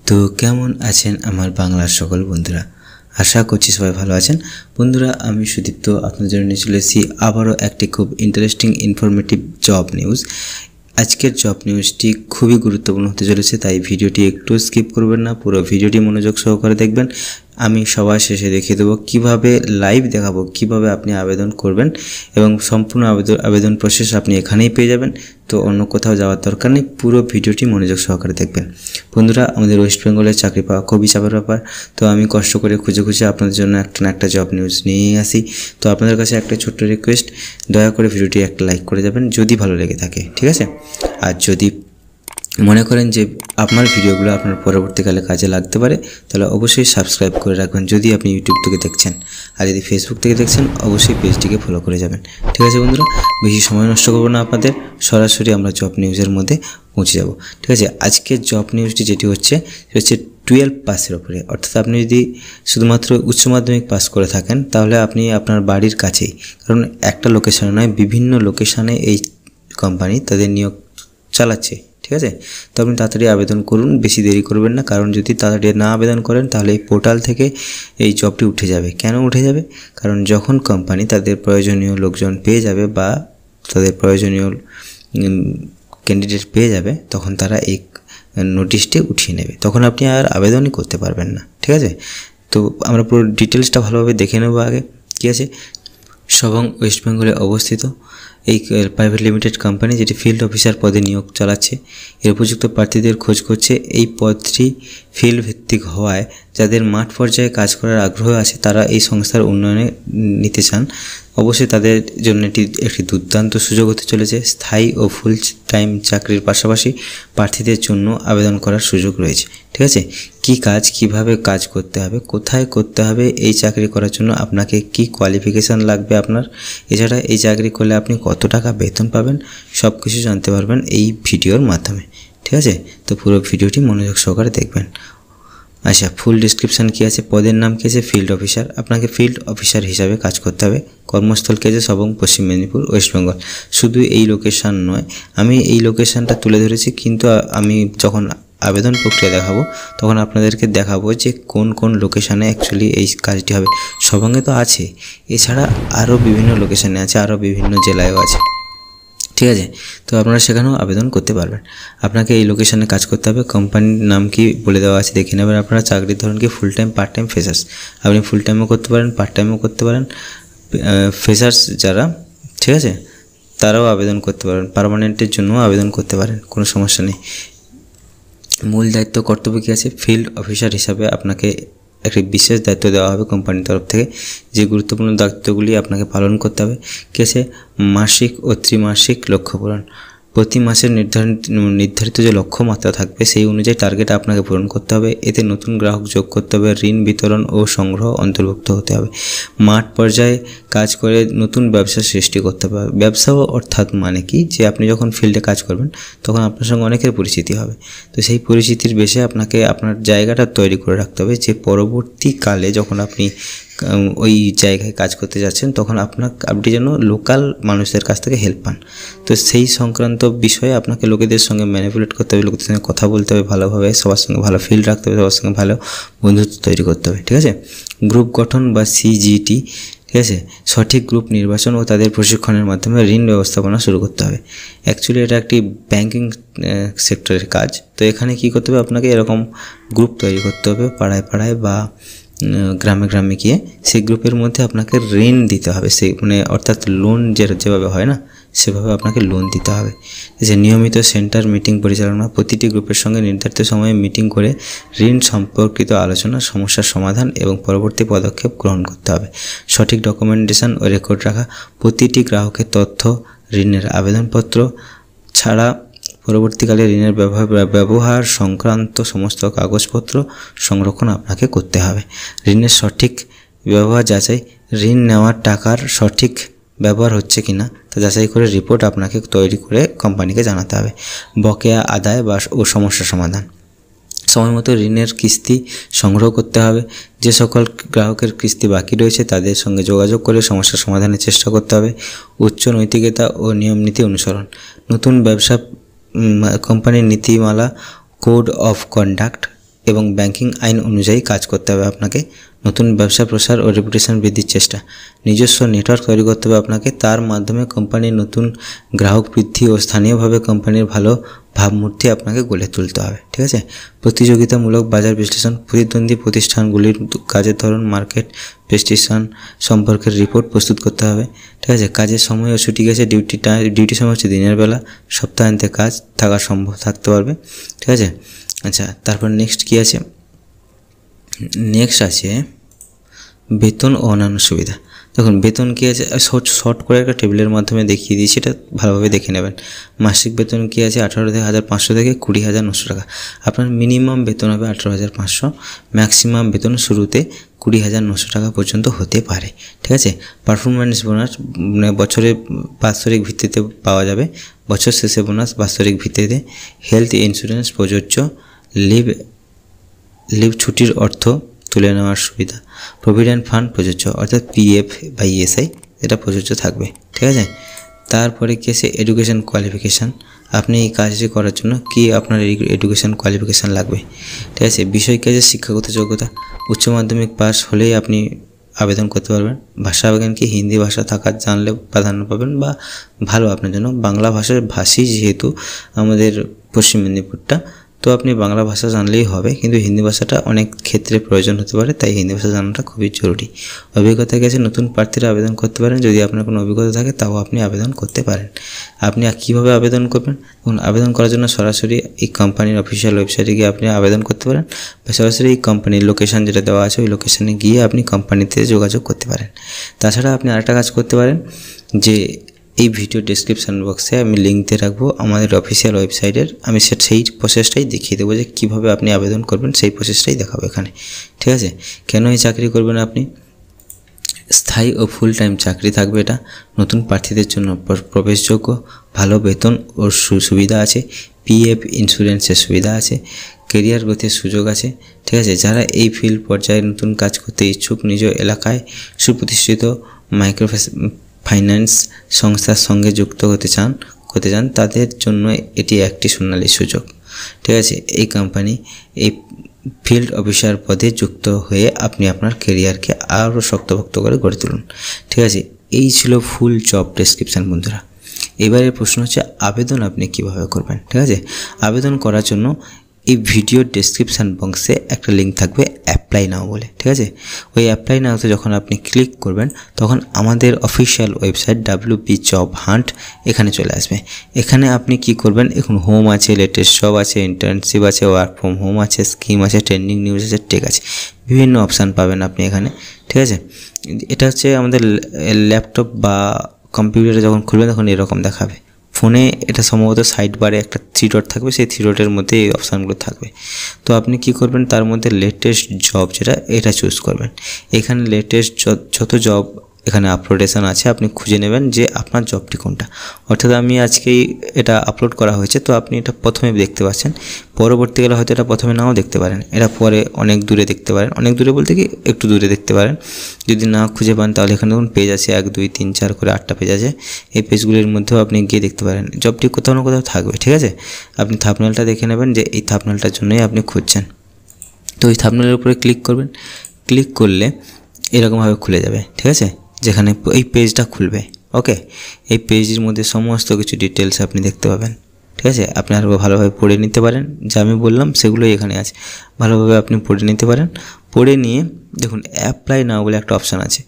তো কেমন আছেন আমার বাংলার সকল বন্ধুরা? আশা করছি সবাই ভালো আছেন। বন্ধুরা, আমি সুদীপ্ত আপনাদের জন্য নিয়ে চলে এসেছি আবারও একটি খুব ইন্টারেস্টিং ইনফরমেটিভ জব নিউজ। আজকের জব নিউজটি খুবই গুরুত্বপূর্ণ হতে চলেছে, তাই ভিডিওটি একটু স্কিপ করবেন না, পুরো ভিডিওটি মনোযোগ সহকারে দেখবেন। আমি সবার শেষে দেখিয়ে দেবো কীভাবে লাইভ দেখাবো কীভাবে আপনি আবেদন করবেন এবং সম্পূর্ণ আবেদন প্রসেস আপনি এখানেই পেয়ে যাবেন। তো অন্য কোথাও যাওয়ার দরকার নেই, পুরো ভিডিওটি মনোযোগ সহকারে দেখবেন। বন্ধুরা, আমাদের ওয়েস্ট বেঙ্গলের চাকরি পাওয়া খুবই চাপের ব্যাপার। তো আমি কষ্ট করে খুঁজে আপনাদের জন্য একটা না একটা জব নিউজ নিয়ে আসি। তো আপনাদের কাছে একটা ছোট্ট রিকোয়েস্ট, দয়া করে ভিডিওটি একটা লাইক করে যাবেন যদি ভালো লেগে থাকে, ঠিক আছে? আর যদি মনে করেন যে আপনার ভিডিওগুলো আপনার পরবর্তীকালে কাজে লাগতে পারে, তাহলে অবশ্যই সাবস্ক্রাইব করে রাখবেন যদি আপনি ইউটিউব থেকে দেখছেন। আর যদি ফেসবুক থেকে দেখছেন, অবশ্যই পেজটিকে ফলো করে যাবেন, ঠিক আছে বন্ধুরা? বেশি সময় নষ্ট করবো না আপনাদের, সরাসরি আমরা জব নিউজের মধ্যে পৌঁছে যাব, ঠিক আছে? আজকের জব নিউজটি যেটি হচ্ছে 12 পাসের ওপরে, অর্থাৎ আপনি যদি শুধুমাত্র উচ্চ মাধ্যমিক পাস করে থাকেন তাহলে আপনি আপনার বাড়ির কাছেই, কারণ একটা লোকেশনে নয় বিভিন্ন লোকেশানে এই কোম্পানি তাদের নিয়োগ চালাচ্ছে, ঠিক আছে? তো আপনি তাড়াতাড়ি আবেদন করুন, বেশি দেরি করবেন না, কারণ যদি তাড়াতাড়ি না আবেদন করেন তাহলে এই পোর্টাল থেকে এই জবটি উঠে যাবে। কেন উঠে যাবে? কারণ যখন কোম্পানি তাদের প্রয়োজনীয় লোকজন পেয়ে যাবে বা তাদের প্রয়োজনীয় ক্যান্ডিডেট পেয়ে যাবে, তখন তারা এই নোটিশটি উঠিয়ে নেবে, তখন আপনি আর আবেদনই করতে পারবেন না, ঠিক আছে? তো আমরা পুরো ডিটেলসটা ভালোভাবে দেখে নেব আগে, ঠিক আছে? সবং ওয়েস্ট বেঙ্গলে অবস্থিত এই প্রাইভেট লিমিটেড কোম্পানি, যেটি ফিল্ড অফিসার পদে নিয়োগ চালাচ্ছে, এর উপযুক্ত প্রার্থীদের খোঁজ করছে। এই পদটি ফিল্ড ভিত্তিক হওয়ায় যাদের মাঠ পর্যায়ে কাজ করার আগ্রহ আছে তারা এই সংস্থার উন্নয়নে নিতে চান। অবশ্যই তাদের জন্য একটি দুর্দান্ত সুযোগ হতে চলেছে। স্থায়ী ও ফুল টাইম চাকরির পাশাপাশি প্রার্থীদের জন্য আবেদন করার সুযোগ রয়েছে, ঠিক আছে? কী কাজ, কিভাবে কাজ করতে হবে, কোথায় করতে হবে, এই চাকরি করার জন্য আপনাকে কি কোয়ালিফিকেশান লাগবে আপনার, এছাড়া এই চাকরি করলে আপনি কত টাকা বেতন পাবেন, সব কিছু জানতে পারবেন এই ভিডিওর মাধ্যমে, ঠিক আছে? তো পুরো ভিডিওটি মনোযোগ সহকারে দেখবেন। আচ্ছা, ফুল ডিসক্রিপশান কী আছে, পদের নাম কী আছে, ফিল্ড অফিসার। আপনাকে ফিল্ড অফিসার হিসাবে কাজ করতে হবে। কর্মস্থল কী আছে, সবং পশ্চিম মেদিনীপুর, ওয়েস্ট বেঙ্গল। শুধু এই লোকেশান নয়, আমি এই লোকেশানটা তুলে ধরেছি, কিন্তু আমি যখন আবেদন প্রক্রিয়া দেখাবো তখন আপনাদেরকে দেখাবো যে কোন কোন লোকেশানে অ্যাকচুয়ালি এই কাজটি হবে। সবঙ্গে তো আছে, এছাড়া আরও বিভিন্ন লোকেশানে আছে, আরও বিভিন্ন জেলায়ও আছে, ঠিক আছে? তো আপনারা সেখানেও আবেদন করতে পারবেন। আপনাকে এই লোকেশানে কাজ করতে হবে। কোম্পানির নাম কি বলে দেওয়া আছে, দেখে নেবেন আপনারা। চাকরির ধরন কি, full time, part time, freshers. আপনি ফুল টাইমও করতে পারেন, পার্ট টাইমও করতে পারেন। ফ্রেশার্স যারা, ঠিক আছে, তারাও আবেদন করতে পারেন। পার্মানেন্টের জন্যও আবেদন করতে পারেন, কোনো সমস্যা নেই। মূল দায়িত্ব কর্তব্য কী আছে, ফিল্ড অফিসার হিসাবে আপনাকে একটি বিশেষ দায়িত্ব দেওয়া হবে কোম্পানির তরফ থেকে। যে গুরুত্বপূর্ণ দায়িত্বগুলি আপনাকে পালন করতে হবে কী আছে, মাসিক ও ত্রিমাসিক লক্ষ্য পূরণ। প্রতি মাসের নির্ধারিত যে লক্ষ্যমাত্রা থাকবে সেই অনুযায়ী টার্গেট আপনাকে পূরণ করতে হবে। এতে নতুন গ্রাহক যোগ করতে হবে, ঋণ বিতরণ ও সংগ্রহ অন্তর্ভুক্ত হতে হবে। মাঠ পর্যায়ে কাজ করে নতুন ব্যবসা সৃষ্টি করতে হবে। ব্যবসা অর্থাৎ মানে কি, যে আপনি যখন ফিল্ডে কাজ করবেন তখন আপনার সঙ্গে অনেকের পরিচিতি হবে। তো সেই পরিচিতির বেশে আপনাকে আপনার জায়গাটা তৈরি করে রাখতে হবে, যে পরবর্তীকালে যখন আপনি ওই জায়গায় কাজ করতে যাচ্ছেন তখন আপনি যেন লোকাল মানুষদের কাছ থেকে হেল্প পান। তো সেই সংক্রান্ত বিষয়ে আপনাকে লোকেদের সঙ্গে ম্যানিপুলেট করতে হবে, লোকেদের সঙ্গে কথা বলতে হবে ভালোভাবে, সবার সঙ্গে ভালো ফিল্ড রাখতে হবে, সবার সঙ্গে ভালো বন্ধুত্ব তৈরি করতে হবে, ঠিক আছে? গ্রুপ গঠন বা CGT, ঠিক আছে? সঠিক গ্রুপ নির্বাচন ও তাদের প্রশিক্ষণের মাধ্যমে ঋণ ব্যবস্থাপনা শুরু করতে হবে। অ্যাকচুয়ালি এটা একটি ব্যাংকিং সেক্টরের কাজ। তো এখানে কী করতে হবে, আপনাকে এরকম গ্রুপ তৈরি করতে হবে পাড়ায় পাড়ায় বা গ্রামে গ্রামে গিয়ে। সেই গ্রুপের মধ্যে আপনাকে ঋণ দিতে হবে, সেই অর্থাৎ লোন যেভাবে হয় না, সেভাবে আপনাকে লোন দিতে হবে। যে নিয়মিত সেন্টার মিটিং পরিচালনা, প্রতিটি গ্রুপের সঙ্গে নির্ধারিত সময়ে মিটিং করে ঋণ সম্পর্কিত আলোচনা, সমস্যার সমাধান এবং পরবর্তী পদক্ষেপ গ্রহণ করতে হবে। সঠিক ডকুমেন্টেশন ও রেকর্ড রাখা, প্রতিটি গ্রাহকের তথ্য, ঋণের আবেদনপত্র ছাড়া পরবর্তীকালে ঋণের ব্যবহার সংক্রান্ত সমস্ত কাগজপত্র সংরক্ষণ আপনাকে করতে হবে। ঋণের সঠিক ব্যবহার যাচাই, ঋণ নেওয়ার টাকার সঠিক ব্যবহার হচ্ছে কিনা তা যাচাই করে রিপোর্ট আপনাকে তৈরি করে কোম্পানিকে জানাতে হবে। বকেয়া আদায় ও সমস্যা সমাধান, সময়মতো ঋণের কিস্তি সংগ্রহ করতে হবে। যে সকল গ্রাহকের কিস্তি বাকি রয়েছে তাদের সঙ্গে যোগাযোগ করে সমস্যা সমাধানের চেষ্টা করতে হবে। উচ্চ নৈতিকতা ও নিয়ম নীতি অনুসরণ, নতুন ব্যবসা কোম্পানির নীতিমালা, কোড অফ কন্ডাক্ট এবং ব্যাংকিং আইন অনুযায়ী কাজ করতে হবে আপনাকে। নতুন ব্যবসা প্রসার ও রেপুটেশন বৃদ্ধির চেষ্টা, নিজস্ব নেটওয়ার্ক তৈরি করতে হবে আপনাকে। তার মাধ্যমে কোম্পানির নতুন গ্রাহক বৃদ্ধি ও স্থানীয়ভাবে কোম্পানির ভালো ভাবমূর্তি আপনাকে গড়ে তুলতে হবে। ঠিক আছে। প্রতিযোগিতামূলক বাজার বিশ্লেষণ, প্রতিদ্বন্দ্বী প্রতিষ্ঠানগুলির কাজের ধরন, মার্কেট প্রেস্টিশন সম্পর্কে রিপোর্ট প্রস্তুত করতে হবে। ঠিক আছে। কাজের সময় ও ছুটি গেছে, ডিউটি সময় হচ্ছে দিনের বেলা, সপ্তাহান্তে কাজ থাকা সম্ভব থাকতে পারবে। ঠিক আছে। আচ্ছা, তারপর নেক্সট কী আছে? নেক্সট আছে বেতন ও অন্যান্য সুবিধা। দেখুন বেতন কী আছে, শর্ট করে একটা টেবিলের মাধ্যমে দেখিয়ে দিয়েছি, এটা ভালোভাবে দেখে নেবেন। মাসিক বেতন কী আছে, 18,500 থেকে 20,900 টাকা। আপনার মিনিমাম বেতন হবে 18,500, ম্যাক্সিমাম বেতন শুরুতে 20,900 টাকা পর্যন্ত হতে পারে। ঠিক আছে। পারফরমেন্স বোনাস মানে বছরে বাৎসরিক ভিত্তিতে পাওয়া যাবে, বছর শেষে বোনাস বাৎসরিক ভিত্তিতে। হেলথ ইন্স্যুরেন্স প্রযোজ্য, লিভ ছুটির অর্থ তুলে নেওয়ার সুবিধা, প্রভিডেন্ট ফান্ড প্রযোজ্য অর্থাৎ PF বা ESI এটা প্রযোজ্য থাকবে। ঠিক আছে। তারপরে কি আছে, এডুকেশন কোয়ালিফিকেশান। আপনি এই কাজটি করার জন্য কি আপনার এডুকেশন কোয়ালিফিকেশান লাগবে। ঠিক আছে। বিষয় কি আছে, শিক্ষাগত যোগ্যতা উচ্চ মাধ্যমিক পাস হলেই আপনি আবেদন করতে পারবেন। ভাষা জ্ঞান কি, হিন্দি ভাষা থাকার জানলে প্রাধান্য পাবেন বা ভালো আপনার জন্য। বাংলা ভাষার ভাষী যেহেতু আমাদের পশ্চিম মেদিনীপুরটা, তো আপনি বাংলা ভাষা জানলেই হবে, কিন্তু হিন্দি ভাষাটা অনেক ক্ষেত্রে প্রয়োজন হতে পারে, তাই হিন্দি ভাষা জানাটা খুবই জরুরি। অভিজ্ঞতা গেছে, নতুন প্রার্থীরা আবেদন করতে পারেন, যদি আপনার কোনো অভিজ্ঞতা থাকে তাও আপনি আবেদন করতে পারেন। আপনি কীভাবে আবেদন করবেন? আবেদন করার জন্য সরাসরি এই কোম্পানির অফিসিয়াল ওয়েবসাইটে গিয়ে আপনি আবেদন করতে পারেন, বা সরাসরি এই কোম্পানির লোকেশান যেটা দেওয়া আছে ওই লোকেশানে গিয়ে আপনি কোম্পানিতে যোগাযোগ করতে পারেন। তাছাড়া আপনি আরেকটা কাজ করতে পারেন, যে এই ভিডিও ডেসক্রিপশান বক্সে আমি লিঙ্ক দিয়ে রাখবো আমাদের অফিসিয়াল ওয়েবসাইটের। আমি সেই প্রসেসটাই দেখিয়ে দেবো, যে কীভাবে আপনি আবেদন করবেন সেই প্রসেসটাই দেখাবো এখানে। ঠিক আছে। কেন এই চাকরি করবেন আপনি? স্থায়ী ও ফুল টাইম চাকরি থাকবে এটা। নতুন প্রার্থীদের জন্য প্রবেশযোগ্য, ভালো বেতন ও সুবিধা আছে, PF ইন্স্যুরেন্সের সুবিধা আছে, কেরিয়ার গ্রোথের সুযোগ আছে। ঠিক আছে। যারা এই ফিল্ড পর্যায়ে নতুন কাজ করতে ইচ্ছুক, নিজ এলাকায় সুপ্রতিষ্ঠিত মাইক্রো ফাইন্যান্স সংস্থার সঙ্গে যুক্ত হতে চান তাদের জন্য এটি একটি সোনালী সুযোগ। ঠিক আছে। এই কোম্পানি এই ফিল্ড অফিসার পদে যুক্ত হয়ে আপনি আপনার কেরিয়ারকে আরও শক্তপোক্ত করে গড়ে তুলুন। ঠিক আছে। এই ছিল ফুল জব ডেসক্রিপশান বন্ধুরা। এবারে প্রশ্ন হচ্ছে আবেদন আপনি কিভাবে করবেন। ঠিক আছে। আবেদন করার জন্য এই ভিডিও ডেসক্রিপশান বক্সে একটা লিঙ্ক থাকবে অ্যাপ্লাই নাও বলে। ঠিক আছে। ওই অ্যাপ্লাই নাওতে যখন আপনি ক্লিক করবেন তখন আমাদের official website WP job hunt এখানে চলে আসবে। এখানে আপনি কি করবেন, এখন হোম আছে, লেটেস্ট জব আছে, ইন্টার্নশিপ আছে, ওয়ার্ক ফ্রম হোম আছে, স্কিম আছে, ট্রেন্ডিং নিউজ আছে, টেক আছে, বিভিন্ন অপশান পাবেন আপনি এখানে। ঠিক আছে। এটা হচ্ছে আমাদের ল্যাপটপ বা কম্পিউটারে যখন খুলবেন তখন এরকম দেখাবে। ফোনে এটা সম্ভবত সাইড বারে একটা 3 ডট থাকবে, সেই 3 ডটের মধ্যে এই অপশানগুলো থাকবে। তো আপনি কি করবেন, তার মধ্যে লেটেস্ট জব যেটা এটা চুজ করবেন। এখানে লেটেস্ট যত জব এখানে আপলোডেশন আছে আপনি খুঁজে নেবেন যে আপনার জবটি কোনটা। অর্থাৎ আমি আজকেই এটা আপলোড করা হয়েছে, তো আপনি এটা প্রথমে দেখতে পাচ্ছেন, পরবর্তীকালে হয়তো এটা প্রথমে নাও দেখতে পারেন, এটা পরে অনেক দূরে দেখতে পারেন। অনেক দূরে বলতে কি একটু দূরে দেখতে পারেন। যদি না খুঁজে পান তাহলে এখানে দেখুন পেজ আছে, 1 2 3 4 করে 8টা পেজ আছে। এই পেজগুলির মধ্যেও আপনি গিয়ে দেখতে পারেন, জবটি কোথাও না কোথাও থাকবে। ঠিক আছে। আপনি থাম্বনেলটা দেখে নেবেন যে এই থাম্বনেলটার জন্যই আপনি খুঁজছেন। তো এই থাম্বনেলের উপরে ক্লিক করবেন। ক্লিক করলে এরকমভাবে খুলে যাবে। ঠিক আছে। যেখানে এই পেজটা খুলবে। ওকে। এই পেজের মধ্যে সমস্ত কিছু ডিটেলস আপনি দেখতে পাবেন। ঠিক আছে। আপনি আরও ভালোভাবে পড়ে নিতে পারেন, যা আমি বললাম সেগুলোই এখানে আছে, ভালোভাবে আপনি পড়ে নিতে পারেন। পড়ে নিয়ে দেখুন অ্যাপ্লাই নাও বলে একটা অপশান আছে,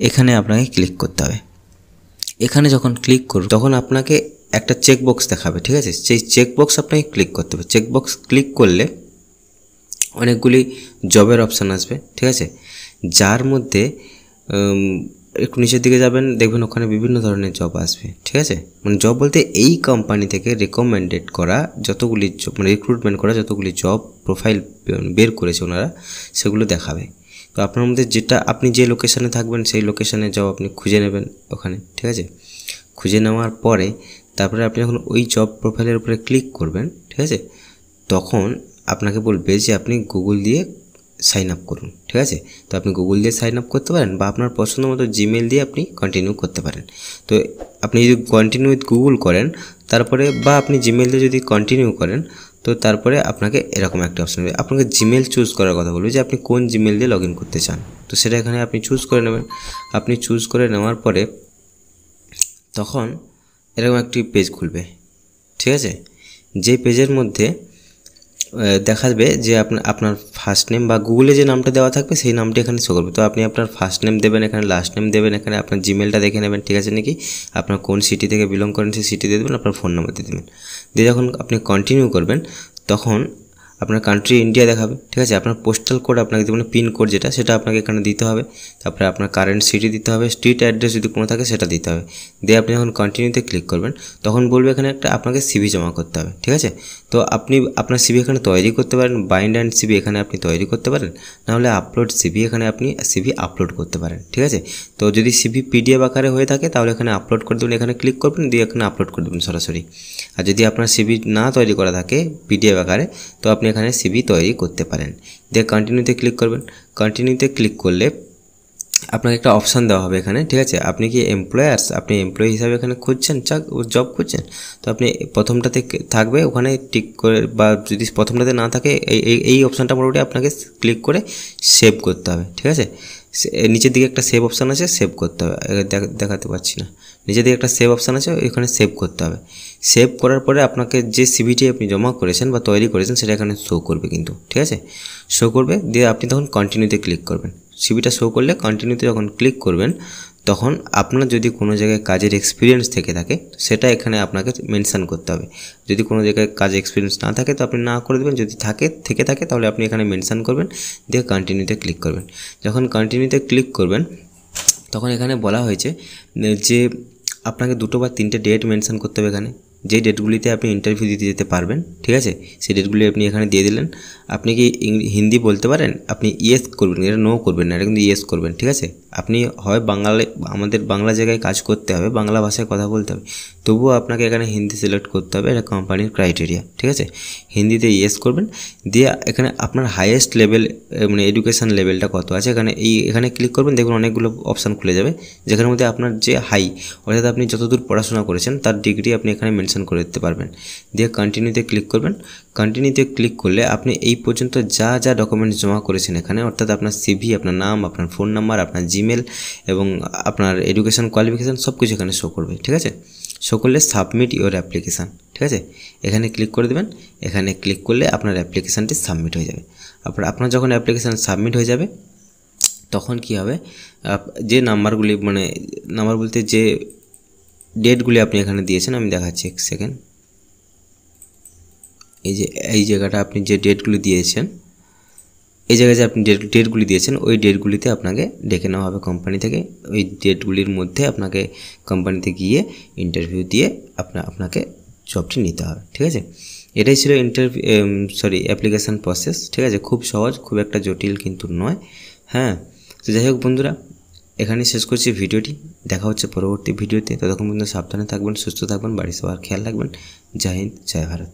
এখানে আপনাকে ক্লিক করতে হবে। এখানে যখন ক্লিক করুন তখন আপনাকে একটা চেকবক্স দেখাবে। ঠিক আছে। সেই চেকবক্স আপনাকে ক্লিক করতে হবে। চেকবক্স ক্লিক করলে অনেকগুলি জবের অপশান আসবে। ঠিক আছে। যার মধ্যে একটু নিচের দিকে যাবেন, দেখবেন ওখানে বিভিন্ন ধরনের জব আসবে। ঠিক আছে। মানে জব বলতে এই কোম্পানি থেকে রেকমেন্ডেড করা যতগুলি মানে রিক্রুটমেন্ট করা যতগুলি জব প্রোফাইল বের করেছে ওনারা, সেগুলো দেখাবে। তো আপনার মধ্যে যেটা আপনি যে লোকেশানে থাকবেন সেই লোকেশানে জব আপনি খুঁজে নেবেন ওখানে। ঠিক আছে। খুঁজে নেওয়ার পরে তারপরে আপনি যখন ওই জব প্রোফাইলের উপরে ক্লিক করবেন, ঠিক আছে, তখন আপনাকে বলবে যে আপনি গুগল দিয়ে সাইন আপ করুন। ঠিক আছে। তো আপনি গুগল দিয়ে সাইন আপ করতে পারেন, বা আপনার পছন্দ মতো জিমেল দিয়ে আপনি কন্টিনিউ করতে পারেন। তো আপনি যদি কন্টিনিউ উইথ গুগল করেন তারপরে, বা আপনি জিমেল দিয়ে যদি কন্টিনিউ করেন, তো তারপরে আপনাকে এরকম একটা অপশন হবে, আপনাকে জিমেল চুজ করার কথা বলবে যে আপনি কোন জিমেল দিয়ে লগ ইন করতে চান। তো সেটা এখানে আপনি চুজ করে নেবেন। আপনি চুজ করে নেওয়ার পরে তখন এরকম একটি পেজ খুলবে, ঠিক আছে। যে পেজের মধ্যে দেখাবে যে আপনার ফার্স্ট নেম বা গুগলে যে নামটা দেওয়া থাকবে সেই নামটি এখানে শো করবে। তো আপনি আপনার ফার্স্ট নেম দেবেন, এখানে লাস্ট নেম দেবেন, এখানে আপনার জিমেলটা দেখে নেবেন, ঠিক আছে নাকি, আপনার কোন সিটি থেকে বিলং করেন সেই সিটি দিয়ে দেবেন, আপনার ফোন নাম্বার দিয়ে দেবেন। দিয়ে যখন আপনি কন্টিনিউ করবেন তখন আপনার কান্ট্রি ইন্ডিয়া দেখাবে, ঠিক আছে। আপনার পোস্টাল কোড আপনাকে দেবেন, পিন কোড যেটা সেটা আপনাকে এখানে দিতে হবে। তারপরে আপনার কারেন্ট সিটি দিতে হবে, স্ট্রিট অ্যাড্রেস যদি কোনো থাকে সেটা দিতে হবে। দিয়ে আপনি যখন কন্টিনিউতে ক্লিক করবেন তখন বলবে এখানে একটা আপনাকে সিভি জমা করতে হবে, ঠিক আছে। তো আপনি আপনার সিভি এখানে তৈরি করতে পারেন, বাইন্ড অ্যান্ড সিভি এখানে আপনি তৈরি করতে পারেন, নাহলে আপলোড সিভি এখানে আপনি সিভি আপলোড করতে পারেন, ঠিক আছে। তো যদি সিভি পিডিএফ আকারে হয়ে থাকে তাহলে এখানে আপলোড করে দেবেন, এখানে ক্লিক করবেন, দিয়ে এখানে আপলোড করে দেবেন সরাসরি। আর যদি আপনার সিভি না তৈরি করা থাকে পিডিএফ আকারে তো আপনি এখানে সিভি তৈরি করতে পারেন। দিয়ে কন্টিনিউতে ক্লিক করবেন। কন্টিনিউতে ক্লিক করলে আপনাকে একটা অপশান দেওয়া হবে এখানে, ঠিক আছে। আপনি কি এমপ্লয়ার্স, আপনি এমপ্লয়ি হিসাবে এখানে খুঁজছেন, জব খুঁজছেন, তো আপনি প্রথমটাতে থাকবে ওখানে টিক করে, বা যদি প্রথমটাতে না থাকে এই অপশানটা মোটামুটি আপনাকে ক্লিক করে সেভ করতে হবে, ঠিক আছে। নিচের দিকে একটা সেভ অপশান আছে, সেভ করতে হবে, দেখাতে পারছি না, নিচের দিকে একটা সেভ অপশান আছে, এখানে সেভ করতে হবে। সেভ করার পরে আপনাকে যে সিভিটি আপনি জমা করেছেন বা তৈরি করেছেন সেটা এখানে শো করবে কিন্তু, ঠিক আছে, শো করবে। দিয়ে আপনি তখন কন্টিনিউতে ক্লিক করবেন। সিভিটা শো করলে কন্টিনিউতে যখন ক্লিক করবেন তখন আপনার যদি কোনো জায়গায় কাজের এক্সপিরিয়েন্স থেকে থাকে সেটা এখানে আপনাকে মেনশান করতে হবে। যদি কোনো জায়গায় কাজের এক্সপিরিয়েন্স না থাকে তো আপনি না করে দেবেন, যদি থেকে থাকে তাহলে আপনি এখানে মেনশান করবেন, দিয়ে কন্টিনিউতে ক্লিক করবেন। যখন কন্টিনিউতে ক্লিক করবেন তখন এখানে বলা হয়েছে যে আপনাকে 2 বা 3টে ডেট মেনশান করতে হবে এখানে, যেই ডেটগুলিতে আপনি ইন্টারভিউ দিতে যেতে পারবেন, ঠিক আছে, সেই ডেটগুলি আপনি এখানে দিয়ে দিলেন। আপনি কি হিন্দি বলতে পারেন, আপনি ইয়েস করবেন, এটা নো করবেন না, এটা কিন্তু ইয়েস করবেন, ঠিক আছে। আপনি হয় আমাদের বাংলা জায়গায় কাজ করতে হবে, বাংলা ভাষায় কথা বলতে হবে, তবুও আপনাকে এখানে হিন্দি সিলেক্ট করতে হবে, এটা কোম্পানির ক্রাইটেরিয়া, ঠিক আছে। হিন্দিতে ইয়েস করবেন। দিয়ে এখানে আপনার হাইয়েস্ট লেভেল মানে এডুকেশান লেভেলটা কত আছে এখানে ক্লিক করবেন, দেখবেন অনেকগুলো অপশান খুলে যাবে, যেখানের মধ্যে আপনার যে হাই অর্থাৎ আপনি যতদূর পড়াশোনা করেছেন তার ডিগ্রি আপনি এখানে মেনশন করে দিতে পারবেন। দিয়ে কন্টিনিউতে ক্লিক করবেন। কন্টিনিউতে ক্লিক করলে আপনি এই পর্যন্ত যা যা ডকুমেন্টস জমা করেছেন এখানে, অর্থাৎ আপনার সিভি, আপনার নাম, আপনার ফোন নাম্বার, আপনার জিমেল এবং আপনার এডুকেশান কোয়ালিফিকেশান সব কিছু এখানে শো করবে, ঠিক আছে। শো করলে সাবমিট ইওর অ্যাপ্লিকেশান, ঠিক আছে, এখানে ক্লিক করে দেবেন। এখানে ক্লিক করলে আপনার অ্যাপ্লিকেশানটি সাবমিট হয়ে যাবে। আপনার যখন অ্যাপ্লিকেশান সাবমিট হয়ে যাবে তখন কি হবে, যে নাম্বারগুলি মানে নাম্বার বলতে যে ডেটগুলি আপনি এখানে দিয়েছেন, আমি দেখাচ্ছি এক সেকেন্ড। এই জায়গাটা আপনি যে ডেটগুলি দিয়েছেন, এই জায়গায় যে আপনি ডেটগুলি দিয়েছেন ওই ডেটগুলিতে আপনাকে ডেকে নেওয়া হবে কোম্পানি থেকে। ওই ডেটগুলির মধ্যে আপনাকে কোম্পানিতে গিয়ে ইন্টারভিউ দিয়ে আপনাকে জবটি নিতে হবে, ঠিক আছে। এটাই ছিল অ্যাপ্লিকেশান প্রসেস, ঠিক আছে, খুব সহজ, খুব একটা জটিল কিন্তু নয়। হ্যাঁ, তো যাই হোক বন্ধুরা, এখানেই শেষ করছি ভিডিওটি। দেখা হচ্ছে পরবর্তী ভিডিওতে, ততক্ষণ পর্যন্ত সাবধানে থাকবেন, সুস্থ থাকবেন, বাড়ির সবার খেয়াল রাখবেন। জয় হিন্দ, জয় ভারত।